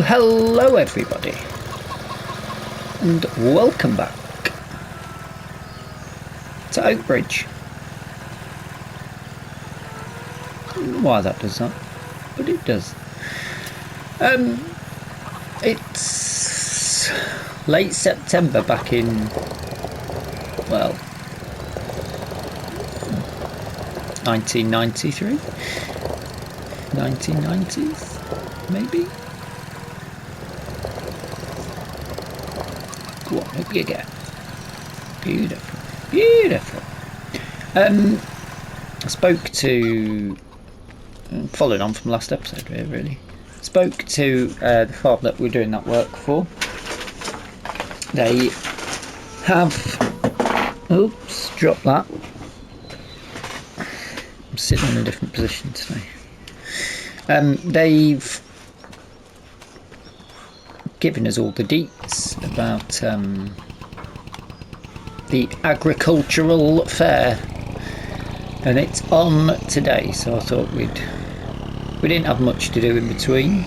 Hello everybody, and welcome back to Oakbridge. Why that does that, but it does. It's late September back in, well, 1993, 1990s maybe. What up you get? Beautiful, beautiful. I spoke to, following on from last episode really, spoke to the farm that we're doing that work for. They have, oops, dropped that. I'm sitting in a different position today. They've given us all the deets about the agricultural fair, and it's on today, so I thought we didn't have much to do in between.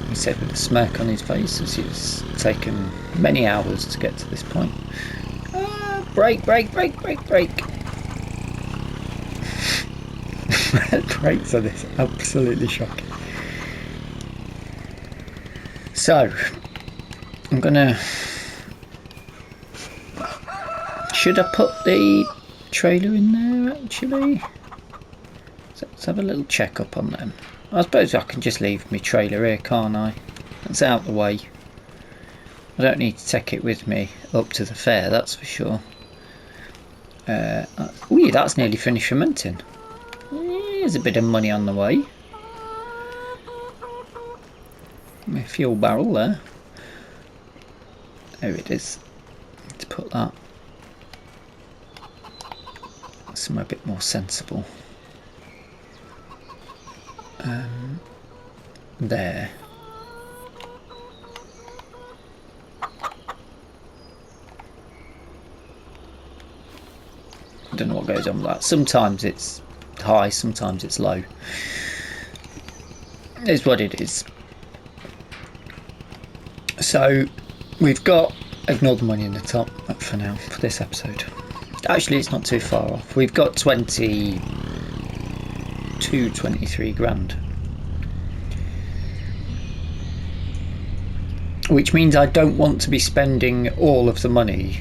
He said with a smirk on his face, as it's taken many hours to get to this point. Break. Brakes on this, absolutely shocking. So, I'm gonna, should I put the trailer in there actually? Let's have a little check up on them. I suppose I can just leave my trailer here, can't I? It's out the way. I don't need to take it with me up to the fair, that's for sure. Ooh, that's nearly finished fermenting. There's a bit of money on the way. My fuel barrel there. There it is. Let's put that somewhere a bit more sensible. There. I don't know what goes on with that. Sometimes it's high, sometimes it's low. It's what it is. So we've got, ignore the money in the top for now for this episode. Actually, it's not too far off. We've got 23 grand, which means I don't want to be spending all of the money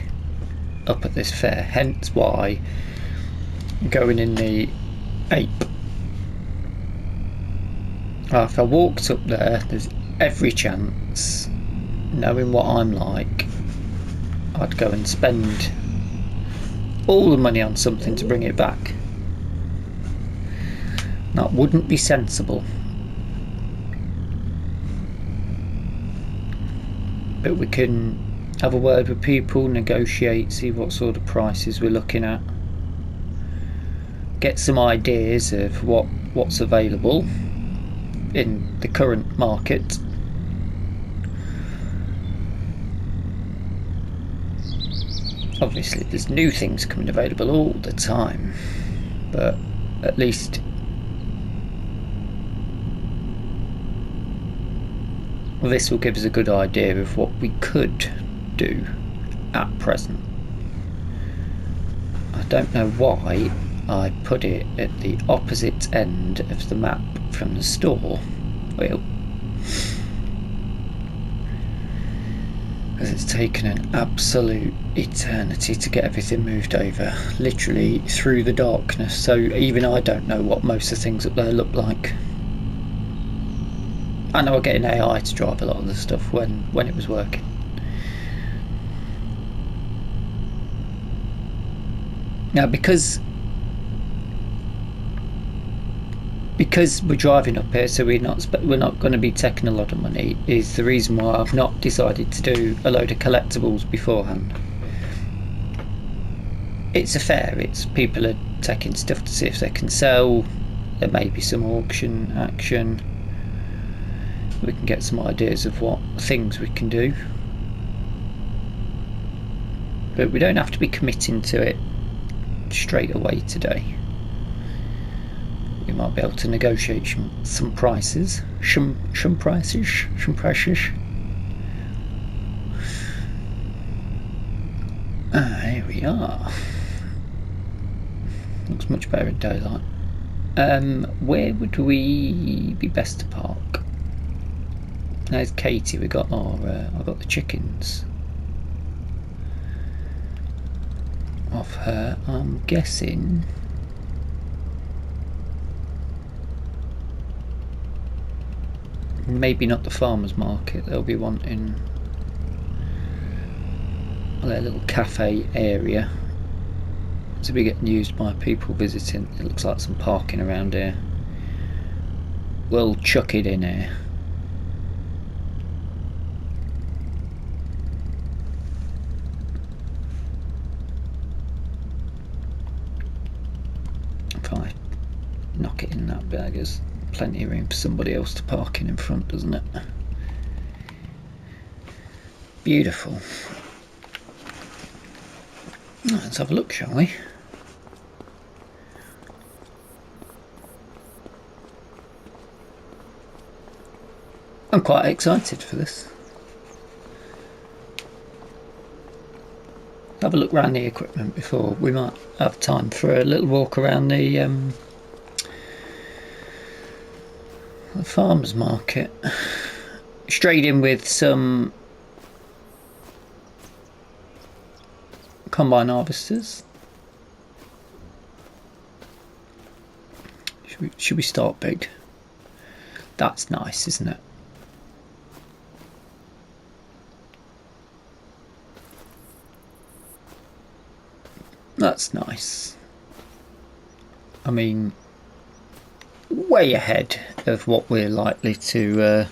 up at this fair, hence why I'm going in the ape. If I walked up there's every chance, knowing what I'm like, I'd go and spend all the money on something to bring it back. That wouldn't be sensible. But we can have a word with people, negotiate, see what sort of prices we're looking at, get some ideas of what's available in the current market. Obviously there's new things coming available all the time, but at least this will give us a good idea of what we could do at present. I don't know why I put it at the opposite end of the map from the store. Well, Because it's taken an absolute eternity to get everything moved over, literally through the darkness, so even I don't know what most of the things up there look like. I know I get an AI to drive a lot of the stuff when it was working. Now because we're driving up here, so we're not going to be taking a lot of money, is the reason why I've not decided to do a load of collectibles beforehand. It's a fair, it's people are taking stuff to see if they can sell, there may be some auction action, we can get some ideas of what things we can do, but we don't have to be committing to it straight away today. We might be able to negotiate some prices. Some prices. Here we are. Looks much better in daylight. Where would we be best to park? There's Katie. We got I got the chickens off her. I'm guessing. Maybe not the farmers market, they'll be wanting their little cafe area to be getting used by people visiting. It looks like some parking around here. We'll chuck it in here. If I knock it in that bag, there's plenty of room for somebody else to park in front, doesn't it? Beautiful. Let's have a look, shall we? I'm quite excited for this. Have a look around the equipment before we might have time for a little walk around the farmers market. Straight in with some combine harvesters. Should we start big? That's nice, isn't it? That's nice. I mean, way ahead of what we're likely to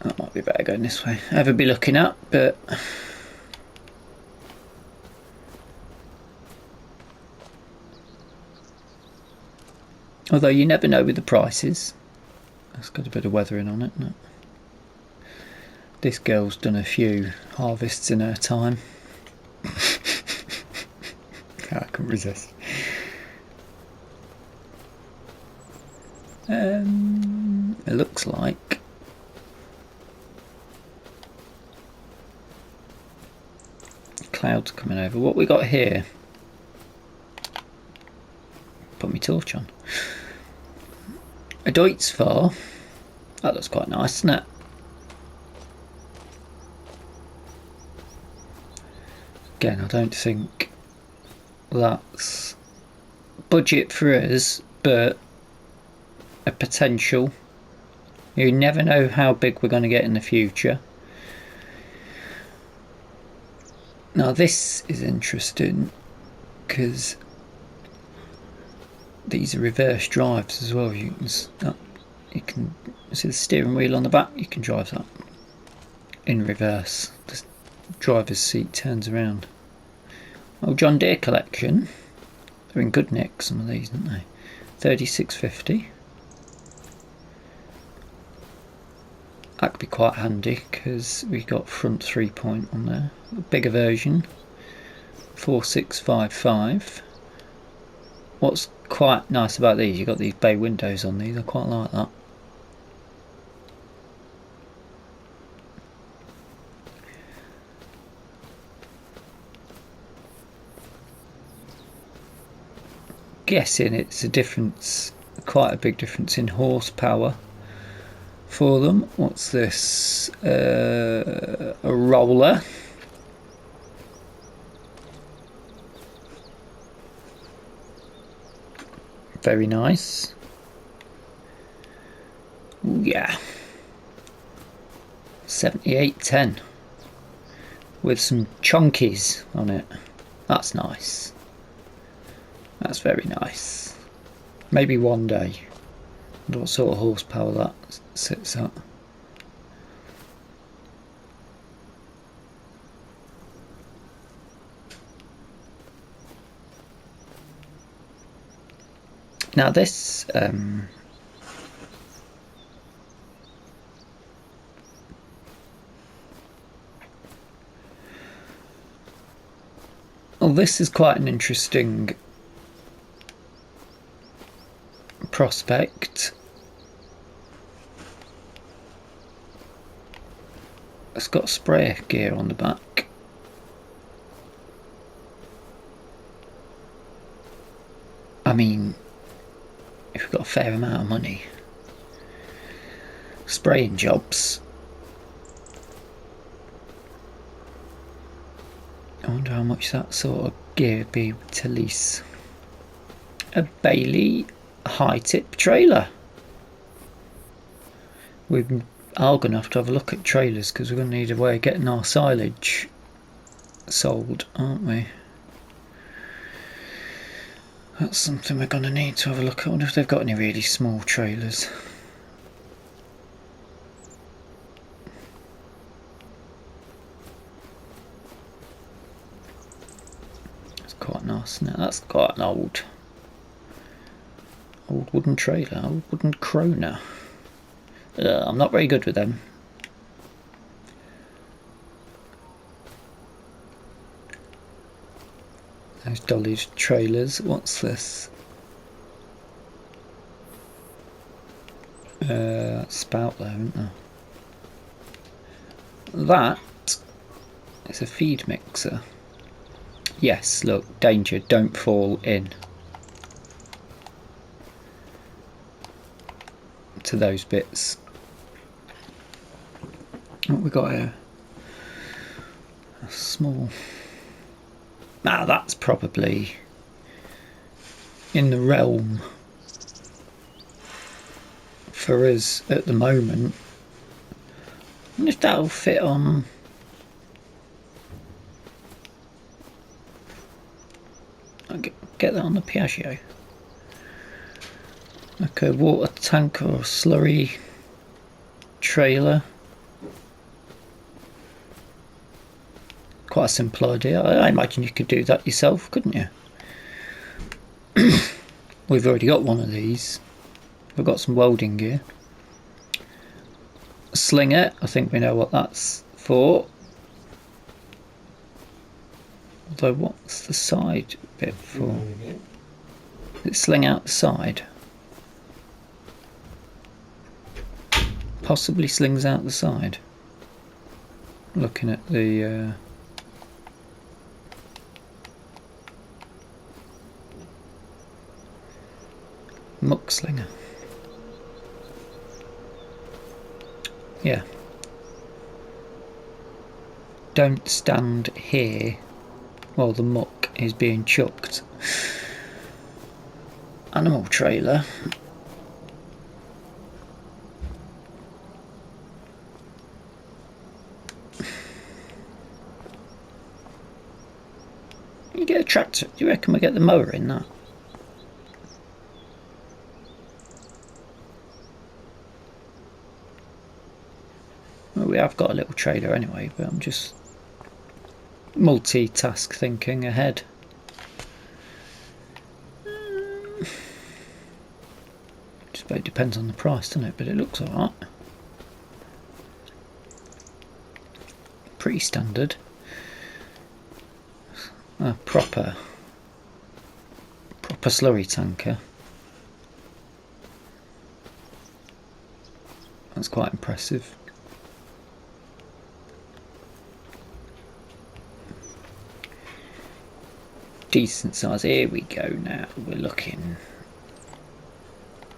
that might be better going this way, ever be looking at, but although you never know with the prices. That's got a bit of weathering on it, isn't it? This girl's done a few harvests in her time. I couldn't resist. It looks like clouds coming over. What we got here? Put my torch on. A Deutz-Fahr. That looks quite nice, doesn't it? Again, I don't think that's budget for us, but a potential. You never know how big we're going to get in the future. Now this is interesting because these are reverse drives as well. You can see the steering wheel on the back. You can drive that in reverse. The driver's seat turns around. Oh, John Deere collection. They're in good nick, some of these, aren't they? 3650. That could be quite handy because we got front 3-point on there. A bigger version, 4655. What's quite nice about these, you've got these bay windows on these. I quite like that. Guessing it's a difference, quite a big difference in horsepower for them. What's this? A roller. Very nice. Ooh, yeah. 7810 with some chunkies on it. That's nice. That's very nice. Maybe one day. I wonder what sort of horsepower that sits at. Now this well, this is quite an interesting prospect. It's got sprayer gear on the back. I mean, if we've got a fair amount of money, spraying jobs. I wonder how much that sort of gear would be to lease. A Bailey high tip trailer. We are going to have a look at trailers because we're going to need a way of getting our silage sold, aren't we? That's something we're going to need to have a look at. I wonder if they've got any really small trailers. That's quite nice. Now that's quite an old wooden trailer, old wooden Kroner. I'm not very good with them. Those dollied trailers. What's this? Spout there, isn't there? That is a feed mixer. Yes, look, danger, don't fall in to those bits. What we got here? A small. Now that's probably in the realm for us at the moment. I wonder if that'll fit on. I'll get that on the Piaggio. Like a water tank or a slurry trailer. Quite a simple idea. I imagine you could do that yourself, couldn't you? We've already got one of these. We've got some welding gear. A slinger, I think we know what that's for. Although what's the side bit for? Does it sling out the side? Possibly slings out the side. Looking at the muck slinger. Yeah. Don't stand here while the muck is being chucked. Animal trailer. You get a tractor. Do you reckon we get the mower in that? Well, we have got a little trailer anyway, but I'm just multitask thinking ahead. Just about depends on the price, doesn't it? But it looks alright. Pretty standard. A proper slurry tanker. That's quite impressive. Decent size. Here we go now. We're looking.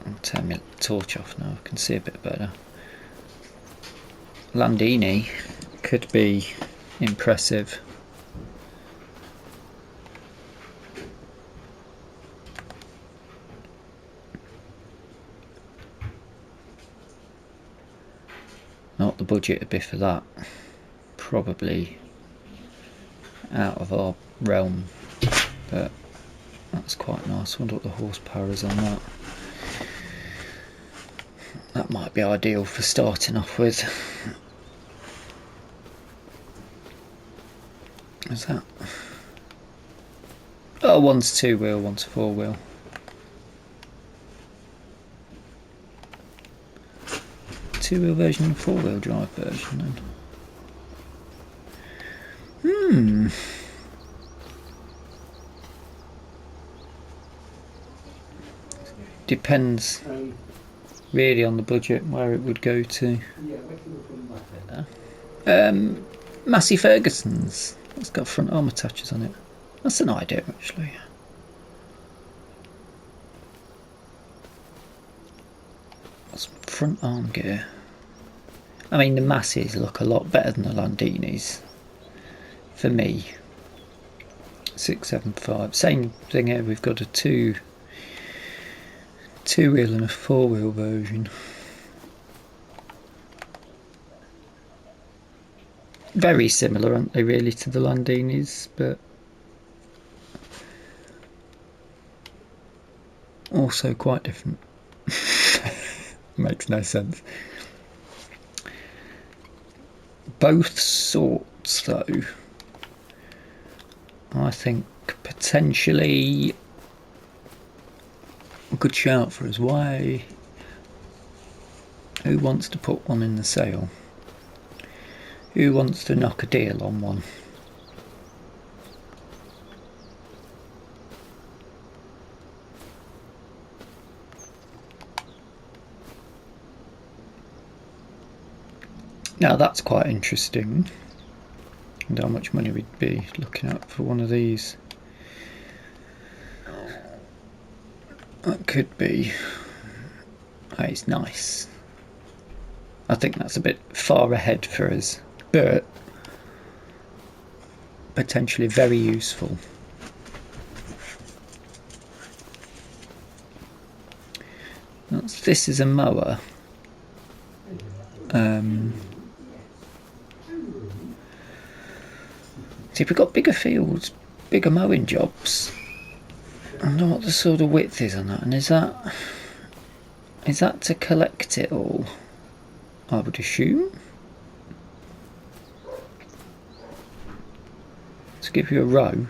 I'll turn my torch off now. I can see a bit better. Landini could be impressive. Not the budget would be for that. Probably out of our realm, but that's quite nice. I wonder what the horsepower is on that. That might be ideal for starting off with. Is that? Oh, one's 2-wheel, one's 4-wheel. Two-wheel version and 4-wheel drive version then. Depends really on the budget where it would go to. Massey Ferguson's. It's got front arm attachers on it. That's an idea actually. That's front arm gear. I mean, the Masseys look a lot better than the Landinis for me. 675. Same thing here, we've got a two-wheel and a 4-wheel version. Very similar, aren't they, really, to the Landinis, but also quite different. Makes no sense. Both sorts, though, I think potentially a good shout for us. Why? Who wants to put one in the sale? Who wants to knock a deal on one? Now that's quite interesting. And how much money we'd be looking at for one of these. That could be. Oh, it's nice. I think that's a bit far ahead for us, but potentially very useful. This is a mower. See, we've got bigger fields, bigger mowing jobs. I don't know what the sort of width is on that, and is that to collect it all? I would assume. To give you a row.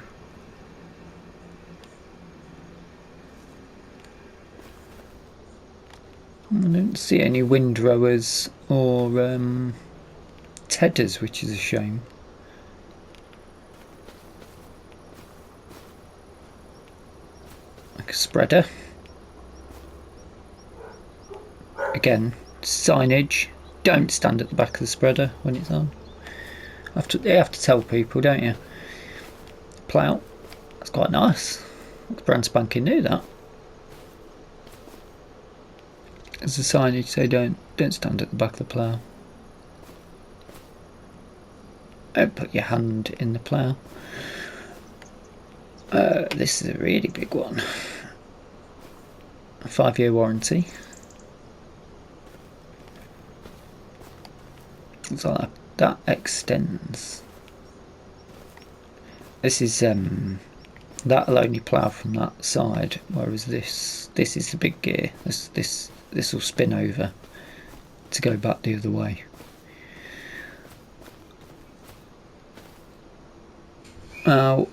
I don't see any windrowers or tedders, which is a shame. Like a spreader. Again, signage. Don't stand at the back of the spreader when it's on. You have to tell people, don't you? Plough. That's quite nice. That's brand spanking new, that. There's a signage say don't stand at the back of the plough. Don't put your hand in the plough. This is a really big one. A 5-year warranty. Looks like that extends. This is that'll only plough from that side, whereas this is the big gear. This will spin over to go back the other way. Now,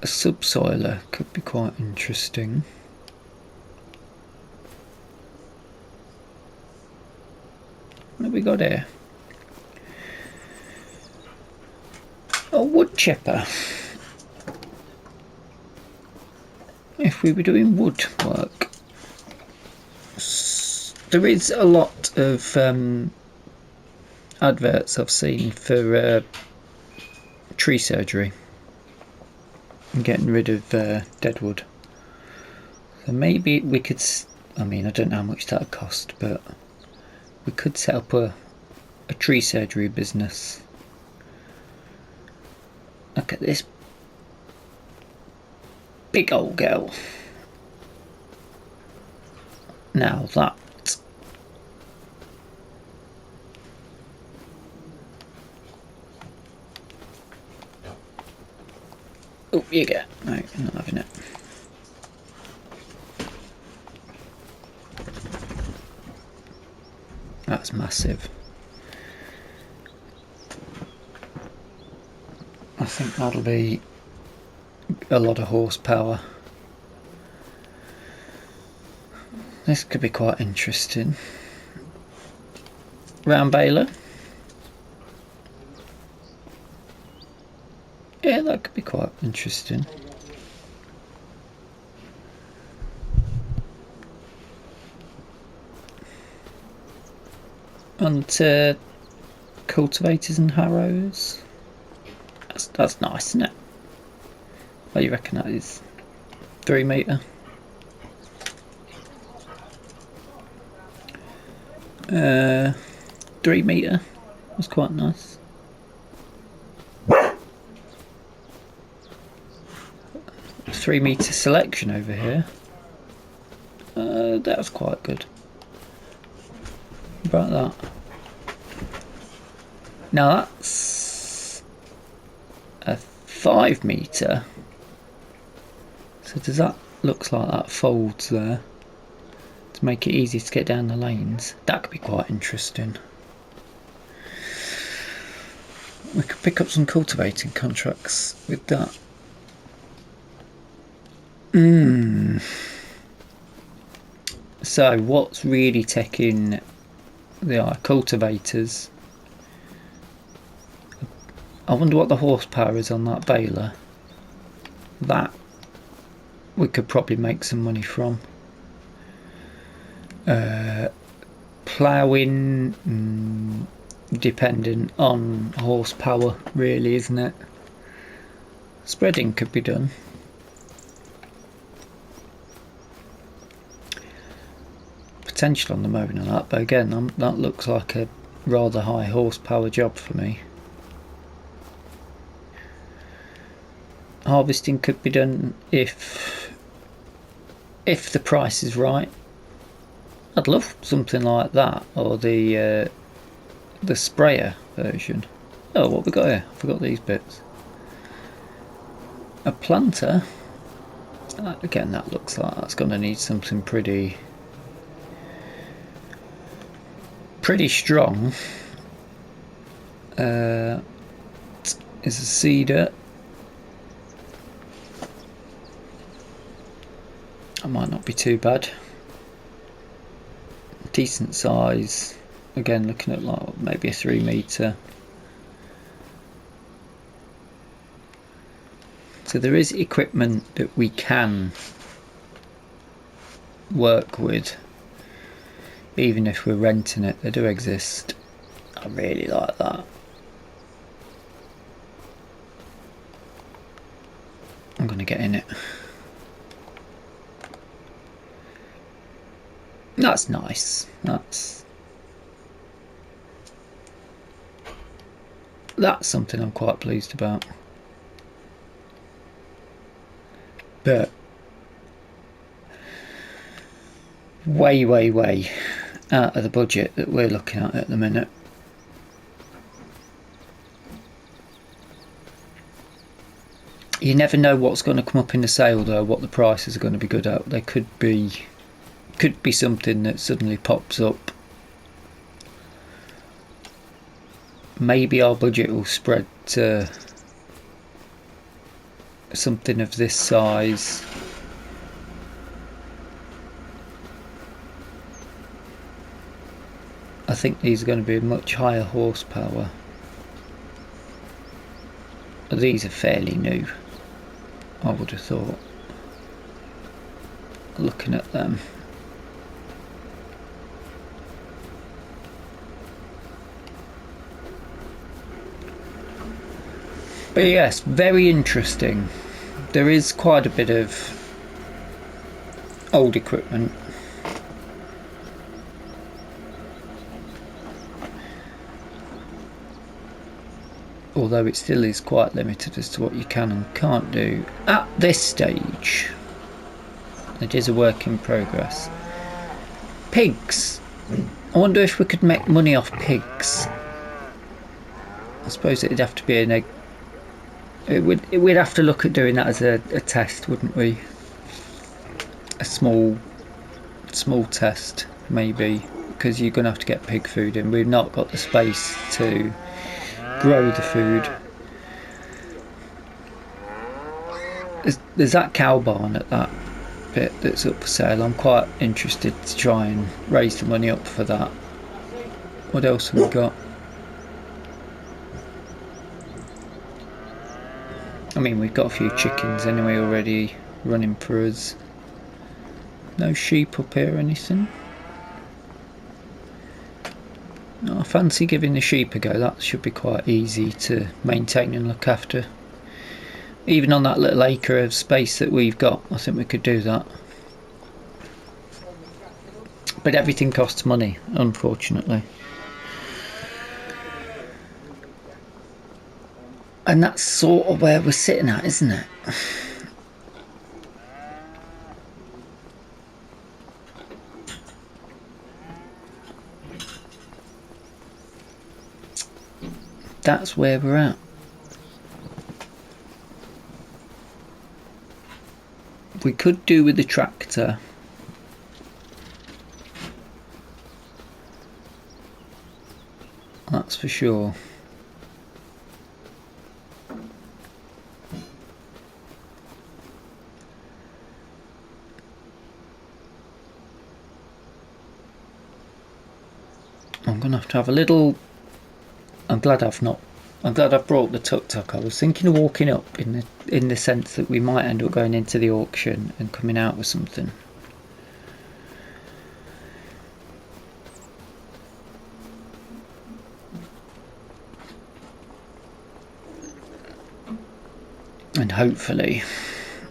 a subsoiler could be quite interesting. What have we got here? A wood chipper. If we were doing wood work, there is a lot of adverts I've seen for tree surgery and getting rid of dead wood. So maybe we could I mean, I don't know how much that would cost, but we could set up a tree surgery business. Look at this big old girl. Now that oh, you get no, you're not having it. That's massive. I think that'll be a lot of horsepower. This could be quite interesting. Round baler. Yeah, that could be quite interesting. And cultivators and harrows. That's nice, isn't it? What do you reckon that is? 3 metre. 3 metre. That's quite nice. Three metre selection over here. That was quite good. About that. Now that's a 5 metre. So does that looks like that folds there to make it easy to get down the lanes? That could be quite interesting. We could pick up some cultivating contracts with that. So what's really taking the cultivators? I wonder what the horsepower is on that baler. That we could probably make some money from. Ploughing, dependent on horsepower really, isn't it? Spreading could be done. Potential on the mowing and that, but again that looks like a rather high horsepower job for me. Harvesting could be done if the price is right. I'd love something like that, or the sprayer version. Oh, what we got here? I forgot these bits. A planter. Again, that looks like that's going to need something pretty strong. Is a seeder. That might not be too bad. Decent size. Again, looking at like maybe a 3 metre. So there is equipment that we can work with, even if we're renting it. They do exist. I really like that. I'm going to get in it. That's nice. That's something I'm quite pleased about. But way out of the budget that we're looking at the minute. You never know what's going to come up in the sale though, what the prices are going to be good at. There could be something that suddenly pops up. Maybe our budget will spread to something of this size. I think these are going to be much higher horsepower. These are fairly new, I would have thought, looking at them. But yes, very interesting. There is quite a bit of old equipment. although it still is quite limited as to what you can and can't do at this stage. It is a work in progress. Pigs. I wonder if we could make money off pigs. I suppose it'd have to be an egg. We'd have to look at doing that as a test, wouldn't we? A small test, maybe, because you're going to have to get pig food in. We've not got the space to grow the food. There's that cow barn at that bit that's up for sale. I'm quite interested to try and raise the money up for that. What else have we got? I mean, we've got a few chickens anyway already running for us. No sheep up here or anything. No, I fancy giving the sheep a go. That should be quite easy to maintain and look after. Even on that little acre of space that we've got, I think we could do that. But everything costs money, unfortunately. And that's sort of where we're sitting at, isn't it? That's where we're at. We could do with the tractor. That's for sure. I'm gonna have to have a little. I'm glad I've brought the tuk-tuk. I was thinking of walking up in the sense that we might end up going into the auction and coming out with something. And hopefully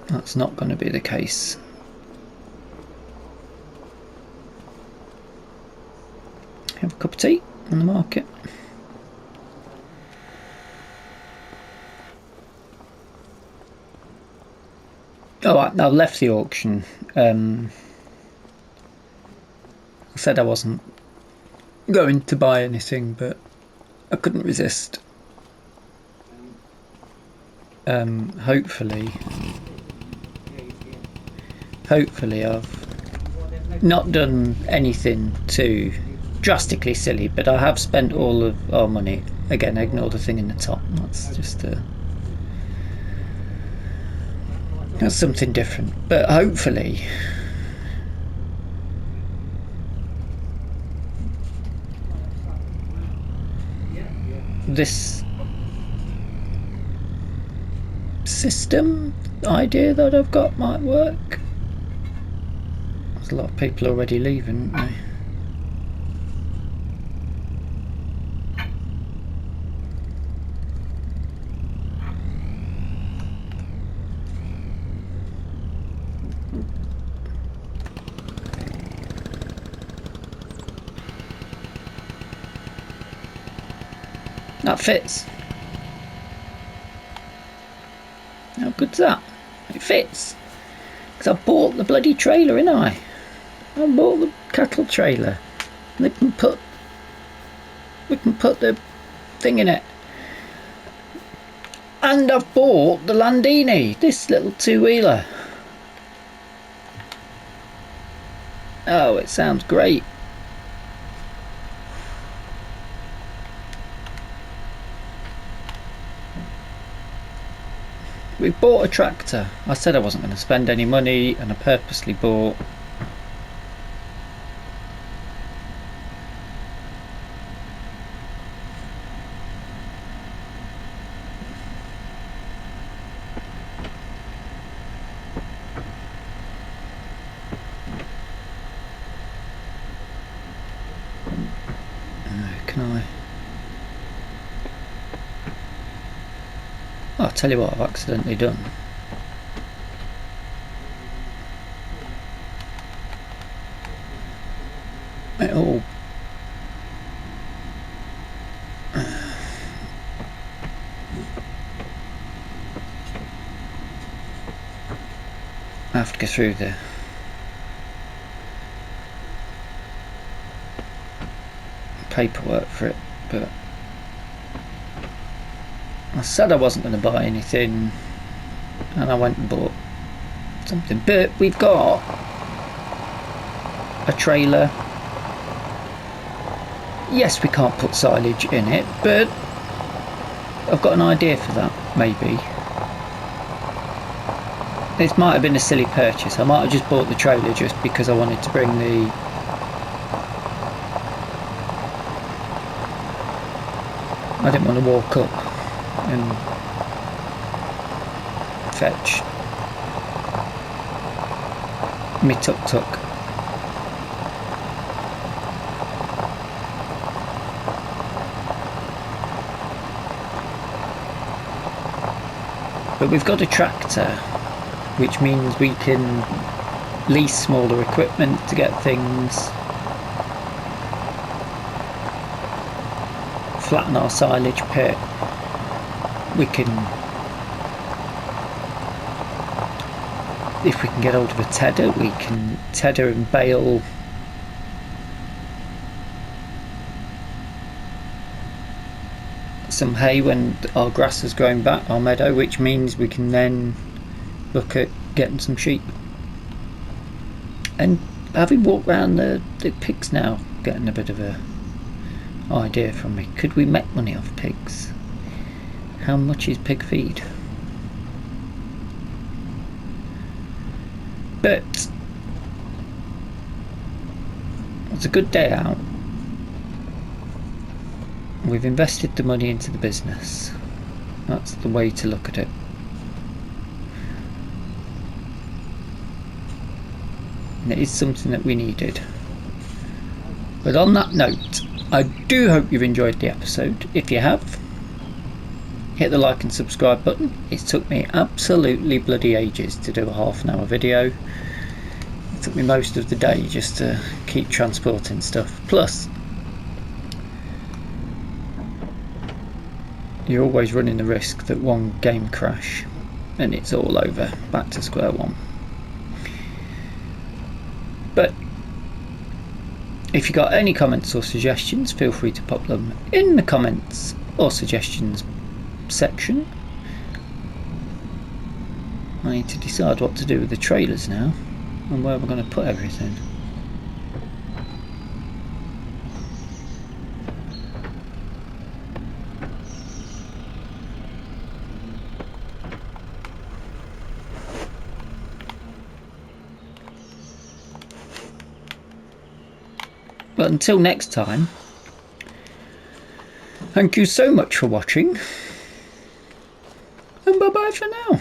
that's not going to be the case. Have a cup of tea on the market. Alright, now left the auction. I said I wasn't going to buy anything, but I couldn't resist. Hopefully I've not done anything too drastically silly, but I have spent all of our money. Again, ignore the thing in the top. That's just that's something different. But hopefully this system idea that I've got might work. There's a lot of people already leaving, aren't they? That fits. How good's that? It fits. Because I bought the bloody trailer, innit I? I bought the cattle trailer. We can put the thing in it. And I've bought the Landini, this little two-wheeler. Oh, it sounds great. We bought a tractor. I said I wasn't going to spend any money, and I purposely bought. Can I? Oh, I'll tell you what I've accidentally done. It all have to go through the paperwork for it, but I said I wasn't going to buy anything and I went and bought something. But we've got a trailer. Yes, we can't put silage in it, but I've got an idea for that, maybe. This might have been a silly purchase. I might have just bought the trailer just because I wanted to bring the I didn't want to walk up and fetch me tuk-tuk. But we've got a tractor, which means we can lease smaller equipment to get things, flatten our silage pit. We can, if we can get hold of a tedder, we can tedder and bale some hay when our grass is growing back, our meadow, which means we can then look at getting some sheep. And having walked around the pigs now, getting a bit of a idea from me. Could we make money off pigs? How much is pig feed? But it's a good day out. We've invested the money into the business. That's the way to look at it. And it is something that we needed. But on that note, I do hope you've enjoyed the episode. If you have, hit the like and subscribe button. It took me absolutely bloody ages to do a half-an-hour video. It took me most of the day just to keep transporting stuff. Plus, you're always running the risk that one game crash and it's all over, back to square one. But if you got any comments or suggestions, feel free to pop them in the comments or suggestions section. I need to decide what to do with the trailers now and where we're going to put everything. But until next time, thank you so much for watching, and bye bye for now.